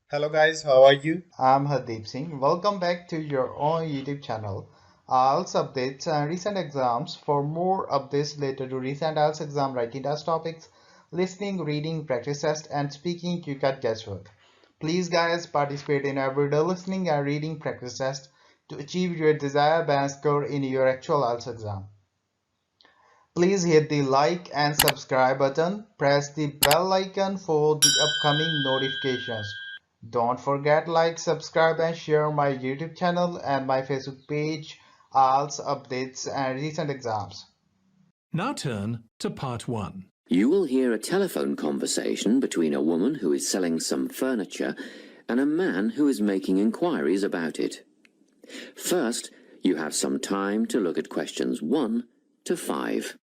Hello guys, how are you? I'm Hardeep Singh. Welcome back to your own YouTube channel. IELTS updates and recent exams. For more updates related to recent IELTS exam writing test topics, listening, reading, practice test, and speaking, you got guesswork. Please, guys, participate in everyday listening and reading practice test to achieve your desired band score in your actual IELTS exam. Please hit the like and subscribe button. Press the bell icon for the upcoming notifications. Don't forget like, subscribe and share my YouTube channel and my Facebook page, IELTS updates and recent exams. Now turn to part 1. You will hear a telephone conversation between a woman who is selling some furniture and a man who is making inquiries about it. First, you have some time to look at questions 1 to 5.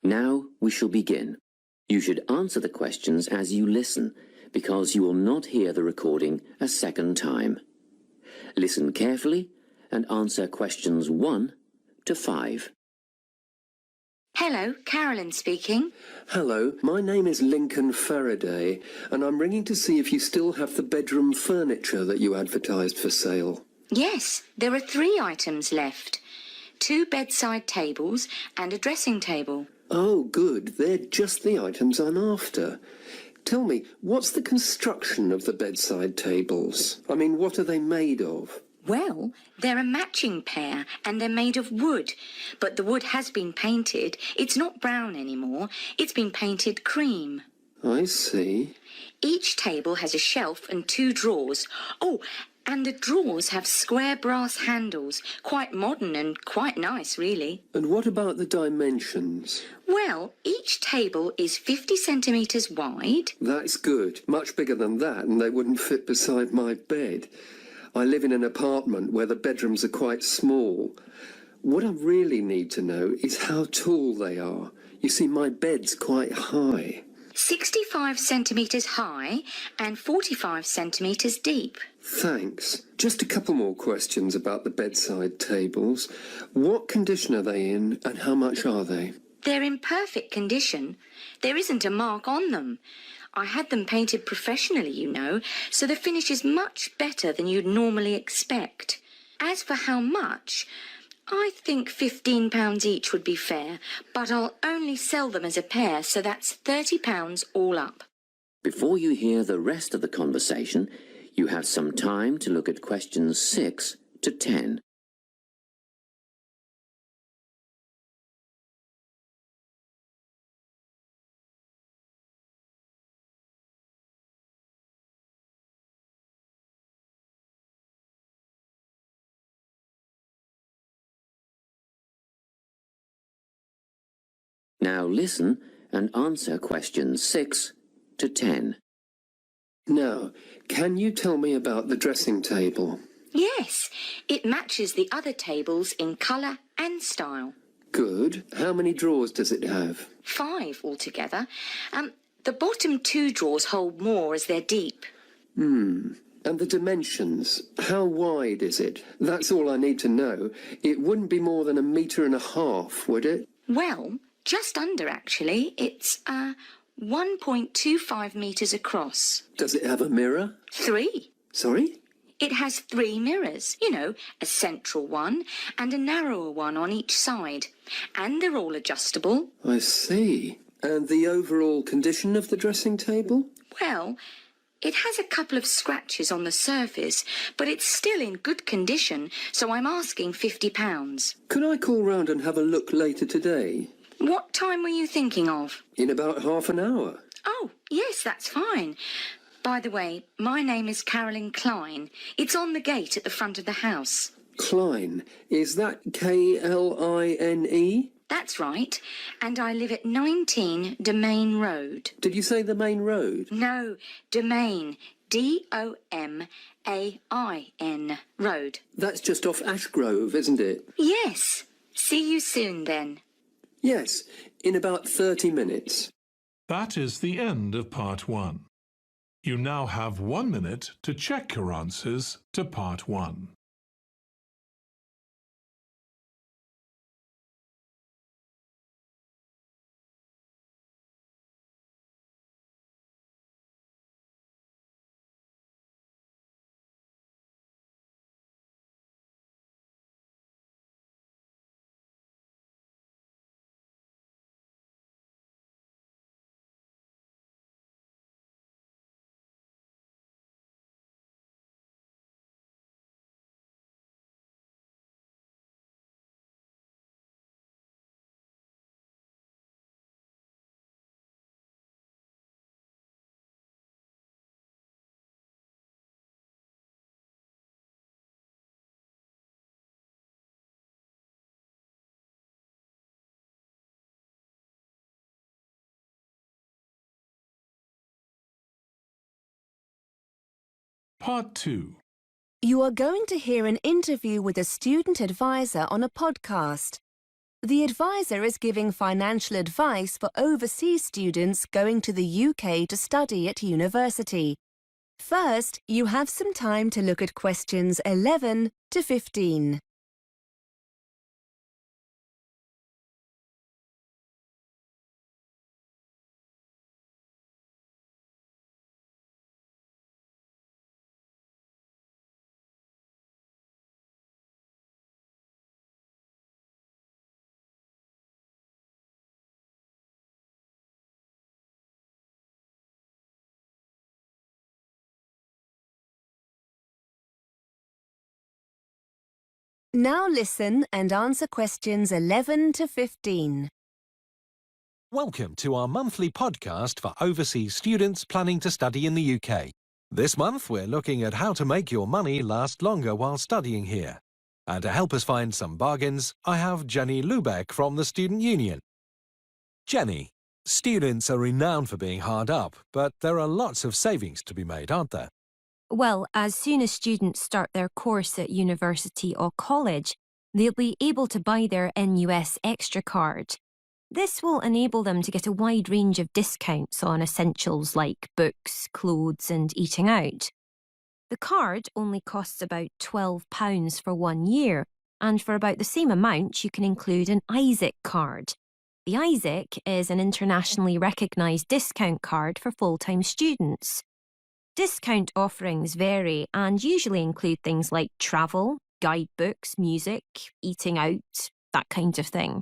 Now we shall begin. You should answer the questions as you listen, because you will not hear the recording a second time. Listen carefully and answer questions 1 to 5. Hello, Carolyn speaking. Hello, my name is Lincoln Faraday, and I'm ringing to see if you still have the bedroom furniture that you advertised for sale. Yes, there are 3 items left. 2 bedside tables and a dressing table. Oh, good. They're just the items I'm after. Tell me, what's the construction of the bedside tables? I mean, what are they made of? Well, they're a matching pair and they're made of wood. But the wood has been painted. It's not brown anymore. It's been painted cream. I see. Each table has a shelf and 2 drawers. Oh, and the drawers have square brass handles. Quite modern and quite nice, really. And what about the dimensions? Well, each table is 50 centimetres wide. That's good. Much bigger than that, and they wouldn't fit beside my bed. I live in an apartment where the bedrooms are quite small. What I really need to know is how tall they are. You see, my bed's quite high. 65 centimetres high and 45 centimetres deep. Thanks. Just a couple more questions about the bedside tables. What condition are they in and how much are they? They're in perfect condition. There isn't a mark on them. I had them painted professionally, you know, so the finish is much better than you'd normally expect. As for how much, I think £15 each would be fair, but I'll only sell them as a pair, so that's £30 all up. Before you hear the rest of the conversation, you have some time to look at questions 6 to 10. Now listen and answer questions 6 to 10. Now, can you tell me about the dressing table? Yes, it matches the other tables in colour and style. Good. How many drawers does it have? 5 altogether. The bottom 2 drawers hold more as they're deep. And the dimensions? How wide is it? That's all I need to know. It wouldn't be more than 1.5 meters, would it? Well, just under actually. It's 1.25 metres across. Does it have a mirror? 3. Sorry? It has 3 mirrors, you know, a central one and a narrower one on each side. And they're all adjustable. I see. And the overall condition of the dressing table? Well, it has a couple of scratches on the surface, but it's still in good condition, so I'm asking £50. Could I call round and have a look later today? What time were you thinking of? In about half an hour. Oh, yes, that's fine. By the way, my name is Carolyn Klein. It's on the gate at the front of the house. Klein. Is that Kline? That's right. And I live at 19 Domain Road. Did you say the main road? No, Domain. Domain. Road. That's just off Ashgrove, isn't it? Yes. See you soon then. Yes, in about 30 minutes. That is the end of Part 1. You now have 1 minute to check your answers to Part 1. Part 2. You are going to hear an interview with a student advisor on a podcast. The advisor is giving financial advice for overseas students going to the UK to study at university. First, you have some time to look at questions 11 to 15. Now listen and answer questions 11 to 15. Welcome to our monthly podcast for overseas students planning to study in the UK. This month we're looking at how to make your money last longer while studying here. And to help us find some bargains, I have Jenny Lubeck from the Student Union. Jenny, students are renowned for being hard up, but there are lots of savings to be made, aren't there? Well, as soon as students start their course at university or college, they'll be able to buy their NUS Extra card. This will enable them to get a wide range of discounts on essentials like books, clothes and eating out. The card only costs about £12 for 1 year, and for about the same amount you can include an Isaac card. The Isaac is an internationally recognised discount card for full-time students. Discount offerings vary and usually include things like travel, guidebooks, music, eating out, that kind of thing.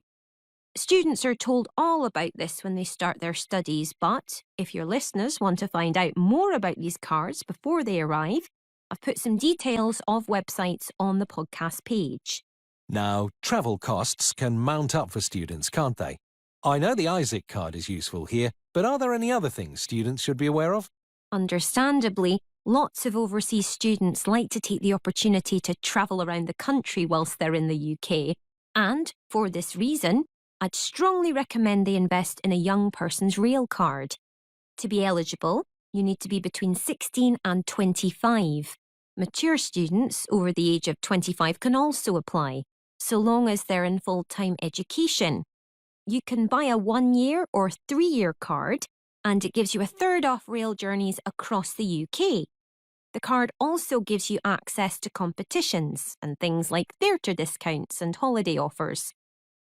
Students are told all about this when they start their studies, but if your listeners want to find out more about these cards before they arrive, I've put some details of websites on the podcast page. Now, travel costs can mount up for students, can't they? I know the Isaac card is useful here, but are there any other things students should be aware of? Understandably, lots of overseas students like to take the opportunity to travel around the country whilst they're in the UK, and for this reason, I'd strongly recommend they invest in a young person's rail card. To be eligible, you need to be between 16 and 25. Mature students over the age of 25 can also apply, so long as they're in full-time education. You can buy a 1-year or 3-year card, and it gives you a third off rail journeys across the UK. The card also gives you access to competitions and things like theatre discounts and holiday offers.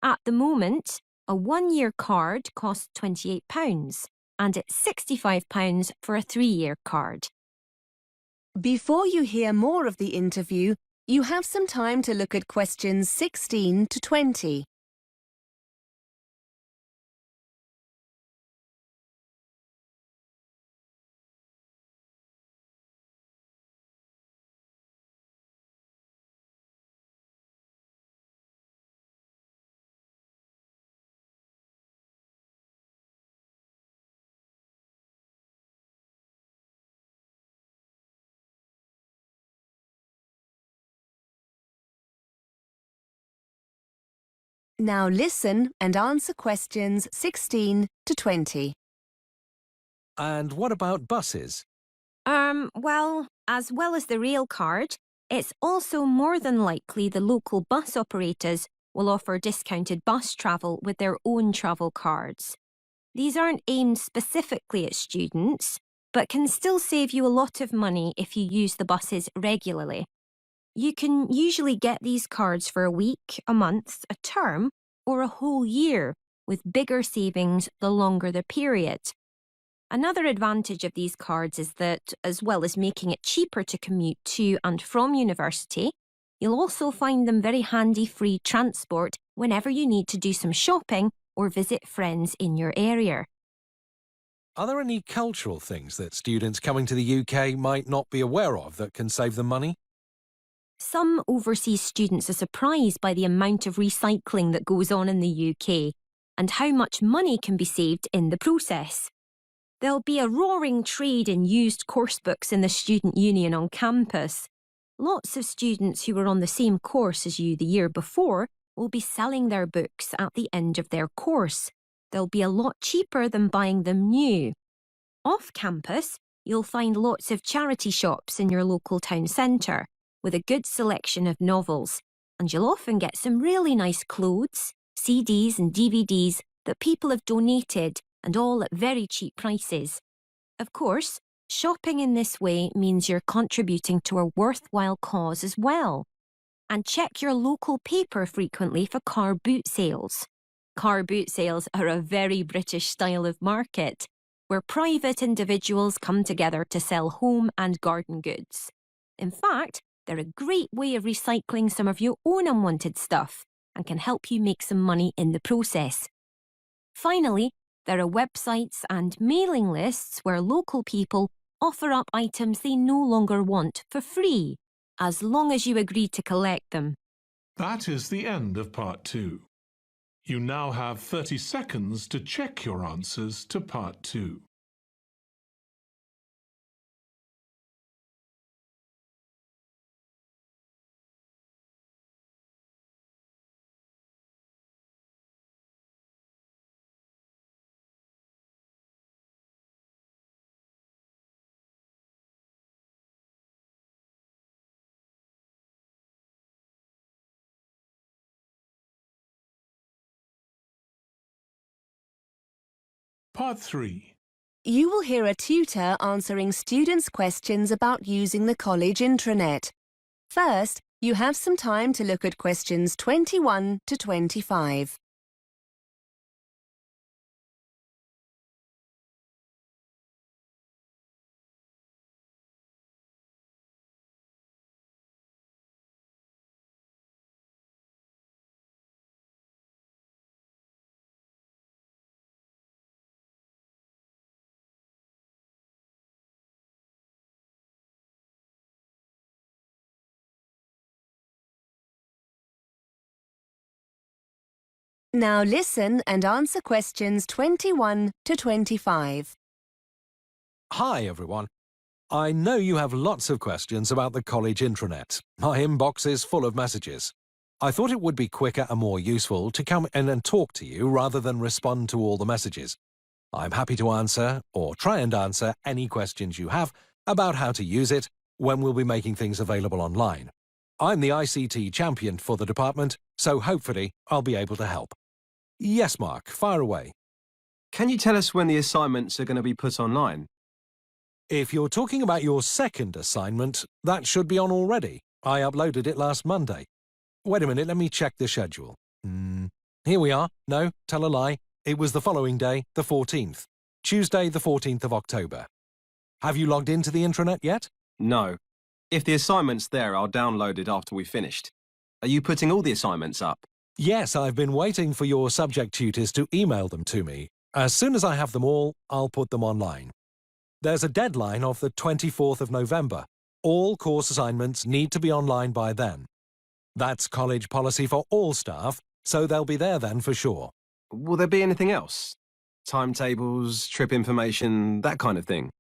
At the moment, a 1-year card costs £28, and it's £65 for a 3-year card. Before you hear more of the interview, you have some time to look at questions 16 to 20. Now listen and answer questions 16 to 20. And what about buses? As well as the rail card, it's also more than likely the local bus operators will offer discounted bus travel with their own travel cards. These aren't aimed specifically at students, but can still save you a lot of money if you use the buses regularly. You can usually get these cards for a week, a month, a term, or a whole year, with bigger savings the longer the period. Another advantage of these cards is that, as well as making it cheaper to commute to and from university, you'll also find them very handy free transport whenever you need to do some shopping or visit friends in your area. Are there any cultural things that students coming to the UK might not be aware of that can save them money? Some overseas students are surprised by the amount of recycling that goes on in the UK and how much money can be saved in the process. There'll be a roaring trade in used course books in the student union on campus. Lots of students who were on the same course as you the year before will be selling their books at the end of their course. They'll be a lot cheaper than buying them new. Off campus, you'll find lots of charity shops in your local town centre with a good selection of novels, and you'll often get some really nice clothes, CDs and DVDs that people have donated, and all at very cheap prices. Of course, shopping in this way means you're contributing to a worthwhile cause as well. And check your local paper frequently for car boot sales. Car boot sales are a very British style of market, where private individuals come together to sell home and garden goods. In fact, they're a great way of recycling some of your own unwanted stuff and can help you make some money in the process. Finally, there are websites and mailing lists where local people offer up items they no longer want for free, as long as you agree to collect them. That is the end of part 2. You now have 30 seconds to check your answers to part 2. Part 3. You will hear a tutor answering students' questions about using the college intranet. First, you have some time to look at questions 21 to 25. Now listen and answer questions 21 to 25. Hi, everyone. I know you have lots of questions about the college intranet. My inbox is full of messages. I thought it would be quicker and more useful to come in and talk to you rather than respond to all the messages. I'm happy to answer, or try and answer, any questions you have about how to use it when we'll be making things available online. I'm the ICT champion for the department, so hopefully I'll be able to help. Yes, Mark, fire away. Can you tell us when the assignments are going to be put online? If you're talking about your second assignment, that should be on already. I uploaded it last Monday. Wait a minute, let me check the schedule. Here we are. No, tell a lie. It was the following day, the 14th. Tuesday, the 14th of October. Have you logged into the intranet yet? No. If the assignment's there, I'll download it after we've finished. Are you putting all the assignments up? Yes, I've been waiting for your subject tutors to email them to me. As soon as I have them all, I'll put them online. There's a deadline of the 24th of November. All course assignments need to be online by then. That's college policy for all staff, so they'll be there then for sure. Will there be anything else? Timetables, trip information, that kind of thing?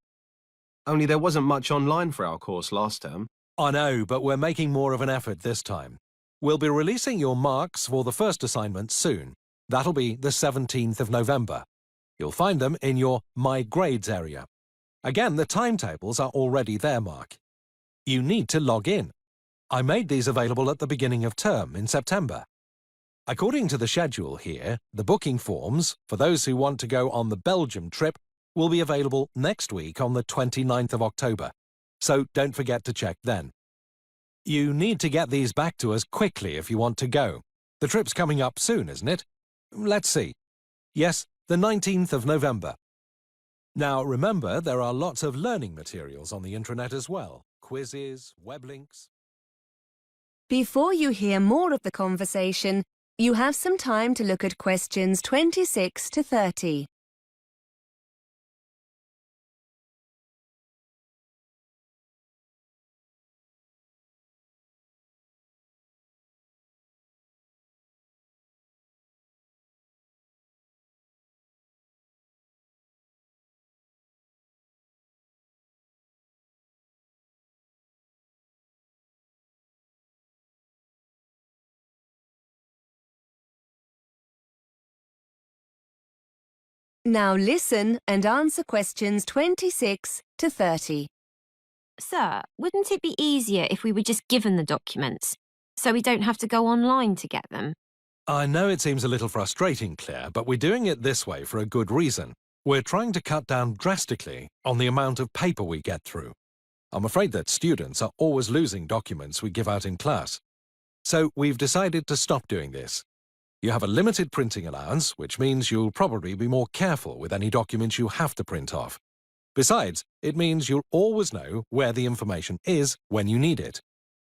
Only there wasn't much online for our course last term. I know, but we're making more of an effort this time. We'll be releasing your marks for the first assignment soon. That'll be the 17th of November. You'll find them in your My Grades area. Again, the timetables are already there, Mark. You need to log in. I made these available at the beginning of term in September. According to the schedule here, the booking forms, for those who want to go on the Belgium trip, will be available next week on the 29th of October, so don't forget to check then. You need to get these back to us quickly if you want to go. The trip's coming up soon, isn't it? Let's see. Yes, the 19th of November. Now remember, there are lots of learning materials on the intranet as well. Quizzes, web links. Before you hear more of the conversation, you have some time to look at questions 26 to 30. Now listen and answer questions 26 to 30. Sir, wouldn't it be easier if we were just given the documents, so we don't have to go online to get them? I know it seems a little frustrating, Claire, but we're doing it this way for a good reason. We're trying to cut down drastically on the amount of paper we get through. I'm afraid that students are always losing documents we give out in class. So we've decided to stop doing this. You have a limited printing allowance, which means you'll probably be more careful with any documents you have to print off. Besides, it means you'll always know where the information is when you need it.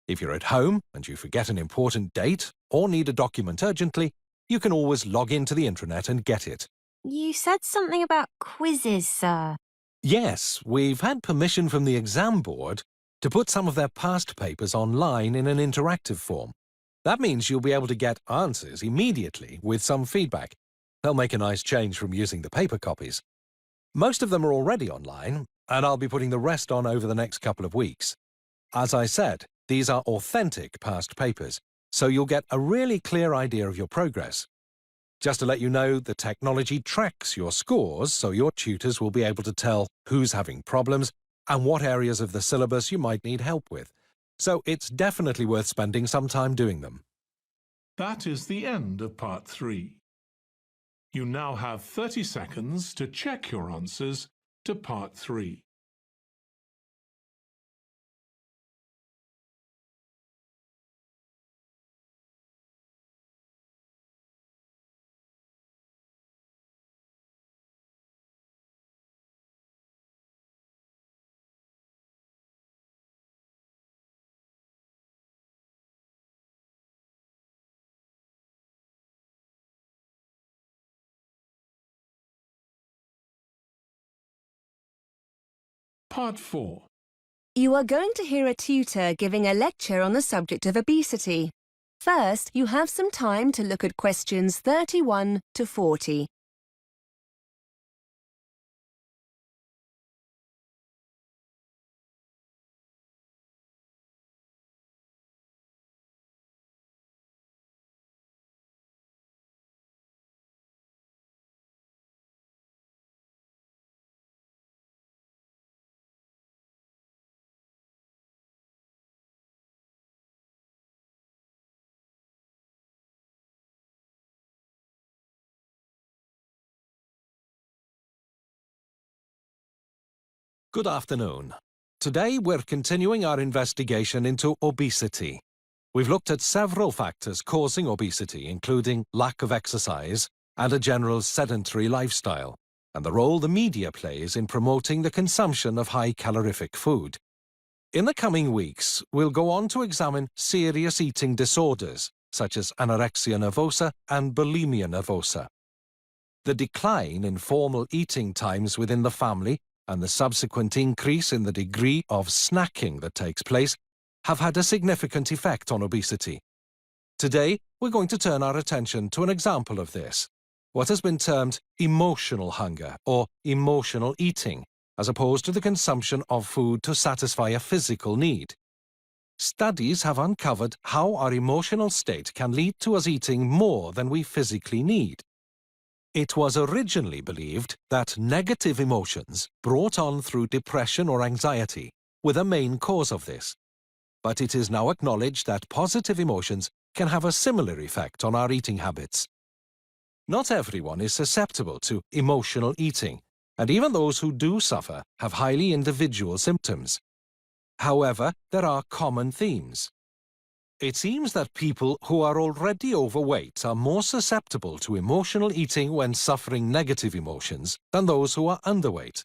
If you're at home and you forget an important date or need a document urgently, you can always log into the intranet and get it. You said something about quizzes, sir. Yes, we've had permission from the exam board to put some of their past papers online in an interactive form. That means you'll be able to get answers immediately with some feedback. They'll make a nice change from using the paper copies. Most of them are already online, and I'll be putting the rest on over the next couple of weeks. As I said, these are authentic past papers, so you'll get a really clear idea of your progress. Just to let you know, the technology tracks your scores, so your tutors will be able to tell who's having problems and what areas of the syllabus you might need help with. So it's definitely worth spending some time doing them. That is the end of part 3. You now have 30 seconds to check your answers to part 3. Part 4. You are going to hear a tutor giving a lecture on the subject of obesity. First, you have some time to look at questions 31 to 40. Good afternoon. Today we're continuing our investigation into obesity. We've looked at several factors causing obesity, including lack of exercise and a general sedentary lifestyle, and the role the media plays in promoting the consumption of high calorific food. In the coming weeks, we'll go on to examine serious eating disorders, such as anorexia nervosa and bulimia nervosa. The decline in formal eating times within the family and the subsequent increase in the degree of snacking that takes place have had a significant effect on obesity. Today, we're going to turn our attention to an example of this, what has been termed emotional hunger or emotional eating, as opposed to the consumption of food to satisfy a physical need. Studies have uncovered how our emotional state can lead to us eating more than we physically need. It was originally believed that negative emotions brought on through depression or anxiety were the main cause of this. But it is now acknowledged that positive emotions can have a similar effect on our eating habits. Not everyone is susceptible to emotional eating, and even those who do suffer have highly individual symptoms. However, there are common themes. It seems that people who are already overweight are more susceptible to emotional eating when suffering negative emotions than those who are underweight.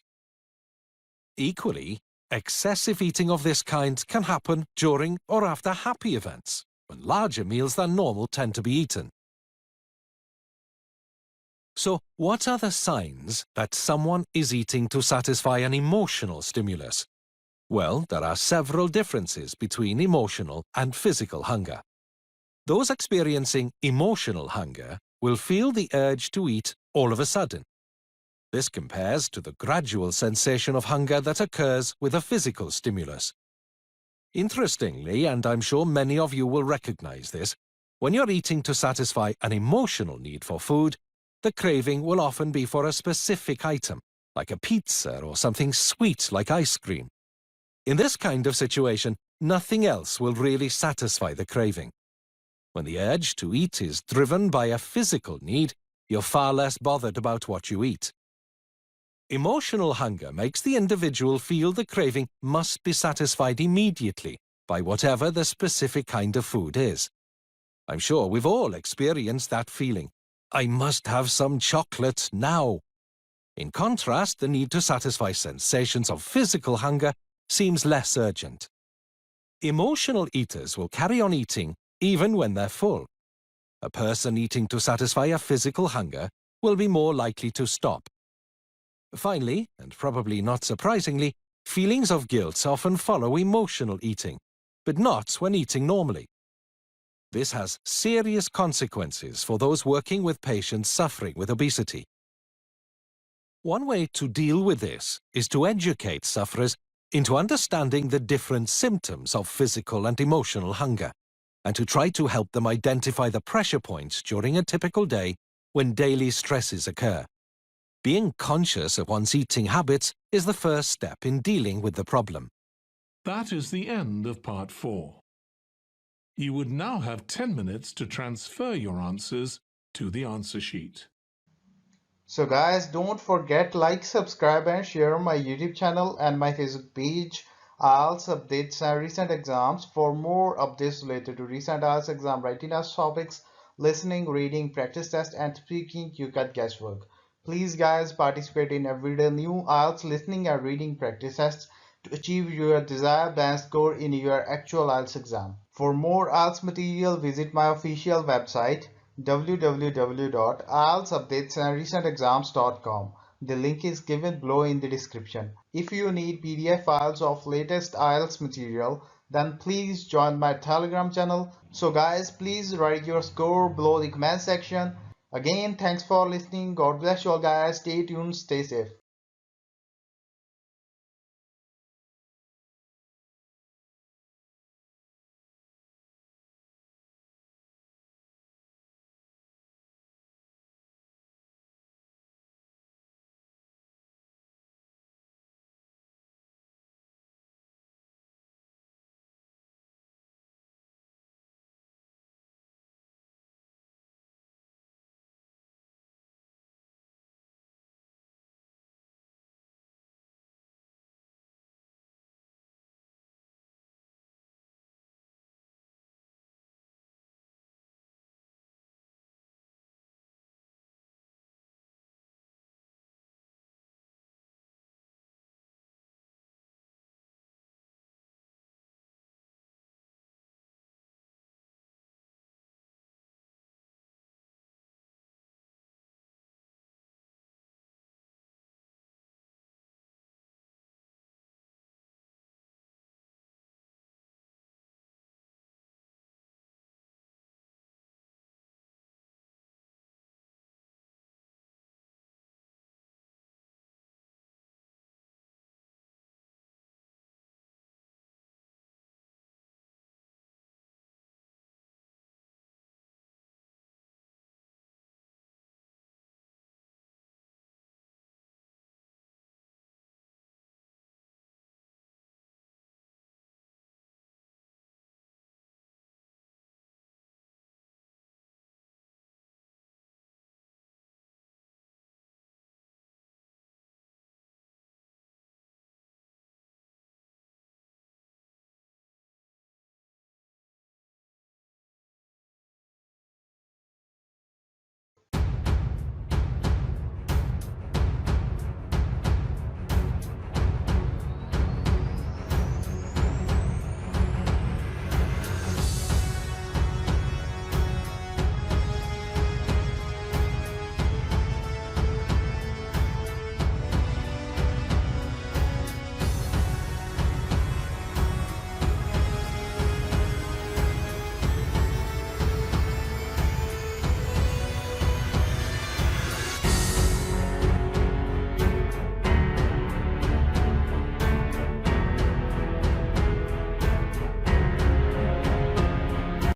Equally, excessive eating of this kind can happen during or after happy events, when larger meals than normal tend to be eaten. So, what are the signs that someone is eating to satisfy an emotional stimulus? Well, there are several differences between emotional and physical hunger. Those experiencing emotional hunger will feel the urge to eat all of a sudden. This compares to the gradual sensation of hunger that occurs with a physical stimulus. Interestingly, and I'm sure many of you will recognize this, when you're eating to satisfy an emotional need for food, the craving will often be for a specific item, like a pizza or something sweet like ice cream. In this kind of situation, nothing else will really satisfy the craving. When the urge to eat is driven by a physical need, you're far less bothered about what you eat. Emotional hunger makes the individual feel the craving must be satisfied immediately by whatever the specific kind of food is. I'm sure we've all experienced that feeling. I must have some chocolate now. In contrast, the need to satisfy sensations of physical hunger seems less urgent. Emotional eaters will carry on eating even when they're full. A person eating to satisfy a physical hunger will be more likely to stop. Finally, and probably not surprisingly, feelings of guilt often follow emotional eating, but not when eating normally. This has serious consequences for those working with patients suffering with obesity. One way to deal with this is to educate sufferers into understanding the different symptoms of physical and emotional hunger, and to try to help them identify the pressure points during a typical day when daily stresses occur. Being conscious of one's eating habits is the first step in dealing with the problem. That is the end of part 4. You would now have 10 minutes to transfer your answers to the answer sheet. So guys, don't forget like, subscribe and share my YouTube channel and my Facebook page. IELTS updates and recent exams. For more updates related to recent IELTS exam writing test topics, listening, reading, practice test and speaking, you got guesswork. Please guys, participate in everyday new IELTS listening and reading practice tests to achieve your desired band score in your actual IELTS exam. For more IELTS material, visit my official website www.ieltsupdatesandrecentexams.com. The link is given below in the description. If you need PDF files of latest IELTS material, then please join my Telegram channel. So guys, please write your score below the comment section. Again, thanks for listening. God bless you all guys. Stay tuned, stay safe.